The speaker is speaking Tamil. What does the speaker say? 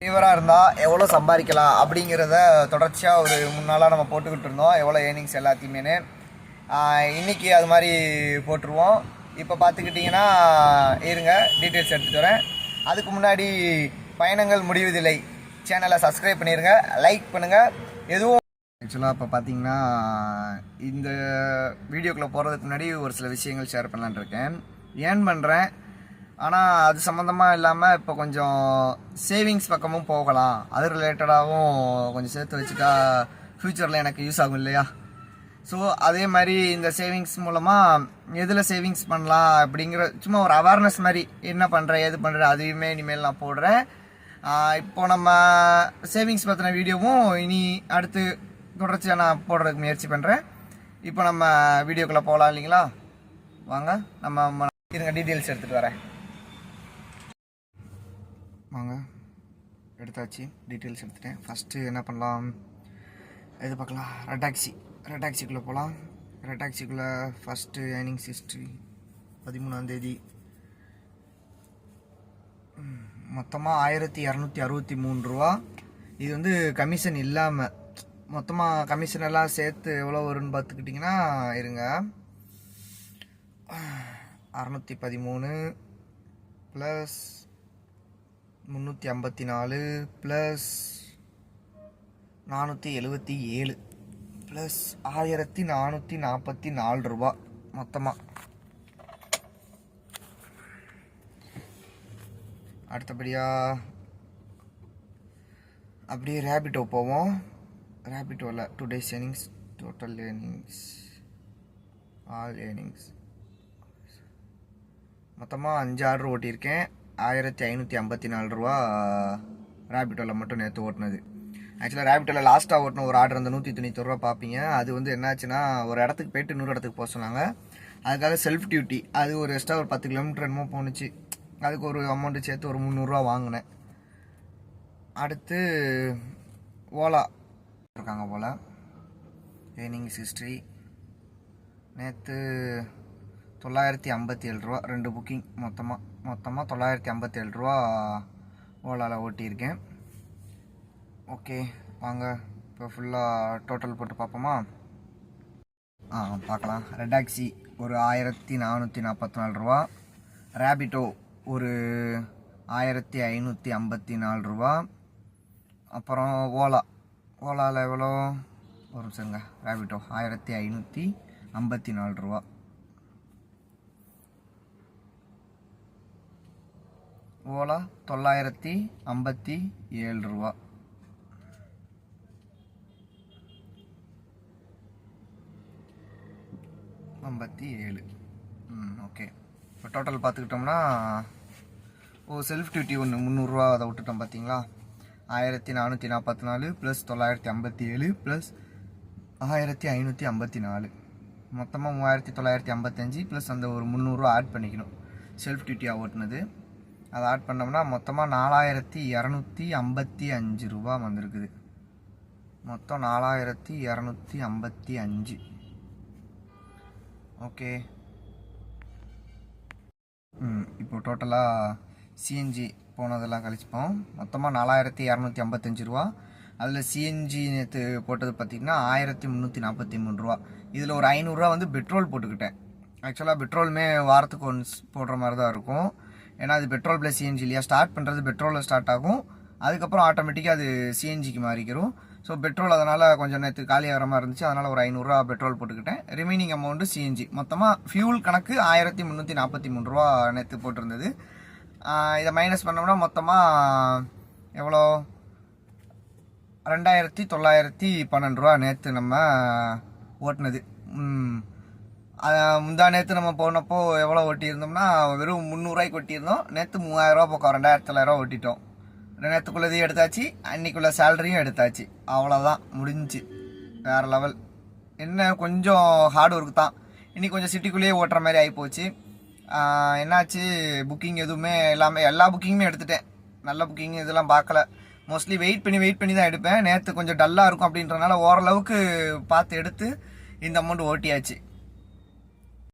டிரைவராக இருந்தால் எவ்வளோ சம்பாதிக்கலாம் அப்படிங்கிறத தொடர்ச்சியாக ஒரு 3 நாளாக நம்ம போட்டுக்கிட்டு இருந்தோம், எவ்வளோ ஏர்னிங்ஸ் எல்லாத்தையுமே. இன்றைக்கி அது மாதிரி போட்டுருவோம். இப்போ பார்த்துக்கிட்டிங்கன்னா இருங்க டீட்டெயில்ஸ் எடுத்துகிட்டு வரேன். அதுக்கு முன்னாடி பயணங்கள் முடிவதில்லை சேனலை சப்ஸ்கிரைப் பண்ணிடுங்க, லைக் பண்ணுங்கள். எதுவும் ஆக்சுவலாக இப்போ பார்த்தீங்கன்னா இந்த வீடியோக்குள்ளே போகிறதுக்கு முன்னாடி ஒரு சில விஷயங்கள் ஷேர் பண்ணலான்னு இருக்கேன். ஏர்ன் பண்ணுறேன், ஆனால் அது சம்மந்தமாக இல்லாமல் இப்போ கொஞ்சம் சேவிங்ஸ் பக்கமும் போகலாம், அது ரிலேட்டடாகவும் கொஞ்சம் சேர்த்து வச்சுட்டா ஃப்யூச்சரில் எனக்கு யூஸ் ஆகும் இல்லையா. ஸோ அதே மாதிரி இந்த சேவிங்ஸ் மூலமாக எதில் சேவிங்ஸ் பண்ணலாம் அப்படிங்கிற சும்மா ஒரு அவேர்னஸ் மாதிரி என்ன பண்ணுறேன் ஏது பண்ணுறேன் அதையுமே இனிமேல் நான் போடுறேன். இப்போ நம்ம சேவிங்ஸ் பற்றின வீடியோவும் இனி அடுத்து தொடர்ச்சியாக நான் போடுறதுக்கு முயற்சி பண்ணுறேன். இப்போ நம்ம வீடியோக்குள்ளே போகலாம் இல்லைங்களா, வாங்க நம்ம இருங்க டீட்டெயில்ஸ் எடுத்துகிட்டு வரேன். வாங்க எடுத்தாச்சு, டீட்டெயில்ஸ் எடுத்துட்டேன். ஃபஸ்ட்டு என்ன பண்ணலாம், எது பார்க்கலாம், ரெடாக்ஸிக்குள்ளே போகலாம். ரெடாக்ஸிக்குள்ளே ஃபஸ்ட்டு ஏர்னிங்ஸ் ஹிஸ்ட்ரி 13ஆம் தேதி மொத்தமாக 1263 ரூபா. இது வந்து கமிஷன் இல்லாமல் மொத்தமாக கமிஷன் எல்லாம் சேர்த்து எவ்வளோ வரும்னு பார்த்துக்கிட்டிங்கன்னா இருங்க 613 ப்ளஸ் 354 ப்ளஸ் 477 ப்ளஸ் 1444 ரூபா மொத்தமாக. அடுத்தபடியாக அப்படியே ரேபிட்டோ போவோம். ரேபிட்டோவில் 2 days earnings, total earnings, all earnings மொத்தமாக 5 ஆர்டர் ஓட்டியிருக்கேன். 1554 ரூபா ரேபிட்டோவில் மட்டும் நேற்று ஓட்டினது. ஆக்சுவலாக ரேபிட்டோவில் லாஸ்ட்டாக ஓட்டின ஒரு ஆர்டர் அந்த 191 ரூபா பார்ப்பீங்க. அது வந்து என்னாச்சுன்னா ஒரு இடத்துக்கு போயிட்டு இன்னொரு இடத்துக்கு போக சொன்னாங்க, அதுக்காக செல்ஃப் டியூட்டி அது ஒரு எக்ஸ்ட்ரா ஒரு 10 கிலோமீட்டர் என்னமோ போணுச்சு, அதுக்கு ஒரு அமௌண்ட்டு சேர்த்து ஒரு 300 ரூபா வாங்கினேன். அடுத்து ஓலா இருக்காங்க போல், ஏர்னிங்ஸ் ஹிஸ்ட்ரி நேற்று 957 ரூபா 2 புக்கிங், மொத்தமாக 957 ரூபா ஓலாவில் ஓட்டியிருக்கேன். ஓகே வாங்க இப்போ ஃபுல்லாக டோட்டல் போட்டு பார்ப்போமா. பார்க்கலாம். ரெடாக்ஸி ஒரு 1444 ரூபா, ரேபிட்டோ ஒரு 1554 ரூபா, அப்புறம் ஓலாவில் எவ்வளோ ஒரு நிமிஷங்க, ரேபிட்டோ 1554 ரூபா, ஓலா 957 ரூபா. ஓகே இப்போ டோட்டல் பார்த்துக்கிட்டோம்னா செல்ஃப் டியூட்டி ஒன்று 300 ரூபா அதை விட்டுட்டோம் பார்த்தீங்களா. 1444 ப்ளஸ் 957 ப்ளஸ் 1554 மொத்தமாக 3955 ப்ளஸ் அந்த ஒரு 300 ரூபா ஆட் பண்ணிக்கணும் செல்ஃப் டியூட்டியாக ஓட்டுனது. அதை ஆட் பண்ணோம்னா மொத்தமாக 4255 ரூபா வந்திருக்குது. மொத்தம் 4255. ஓகே இப்போ டோட்டலாக சிஎன்ஜி போனதெல்லாம் கழிச்சுப்போம். மொத்தமாக 4255 ரூபா. அதில் சிஎன்ஜி நேற்று போட்டது பார்த்திங்கன்னா 1343 ரூபா. இதில் ஒரு 500 ரூபா வந்து பெட்ரோல் போட்டுக்கிட்டேன். ஆக்சுவலாக பெட்ரோலுமே வாரத்துக்கு ஒன்ஸ் போடுற மாதிரி தான் இருக்கும், ஏன்னா அது பெட்ரோல் ப்ளஸ் சிஎன்ஜி இல்லையா. ஸ்டார்ட் பண்ணுறது பெட்ரோலில் ஸ்டார்ட் ஆகும், அதுக்கப்புறம் ஆட்டோமேட்டிக்காக அது சிஎன்ஜிக்கு மாறிக்கிறோம். ஸோ பெட்ரோல் அதனால் கொஞ்சம் நேற்று காலியாகிற மாதிரி இருந்துச்சு, அதனால் ஒரு 500 ரூபா பெட்ரோல் போட்டுக்கிட்டேன். Remaining amount CNG. மொத்தமாக ஃபியூல் கணக்கு 1343 ரூபா நேற்று போட்டிருந்தது. இதை மைனஸ் பண்ணோம்னா மொத்தமாக எவ்வளோ 2912 ரூபா நேற்று நம்ம ஓட்டினது. முந்தா நேற்று நம்ம போனப்போ எவ்வளோ ஓட்டியிருந்தோம்னா வெறும் 300 ரூபாய்க்கு ஓட்டியிருந்தோம். நேற்று 3000 ரூபா பக்கம் 2900 ரூபா ஓட்டிட்டோம். நேற்றுக்குள்ளதையும் எடுத்தாச்சு, அன்றைக்குள்ள சேலரியும் எடுத்தாச்சு. அவ்வளோதான் முடிஞ்சு. வேறு லெவல். என்ன கொஞ்சம் ஹார்ட் ஒர்க் தான். இன்றைக்கி கொஞ்சம் சிட்டிக்குள்ளேயே ஓட்டுற மாதிரி ஆகிப்போச்சு. என்னாச்சு, புக்கிங் எதுவுமே எல்லாமே எல்லா புக்கிங்குமே எடுத்துட்டேன். நல்ல புக்கிங் இதெல்லாம் பார்க்கல, மோஸ்ட்லி வெயிட் பண்ணி தான் எடுப்பேன். நேற்று கொஞ்சம் டல்லாக இருக்கும் அப்படின்றனால ஓரளவுக்கு பார்த்து எடுத்து இந்த அமௌண்ட் ஓட்டியாச்சு.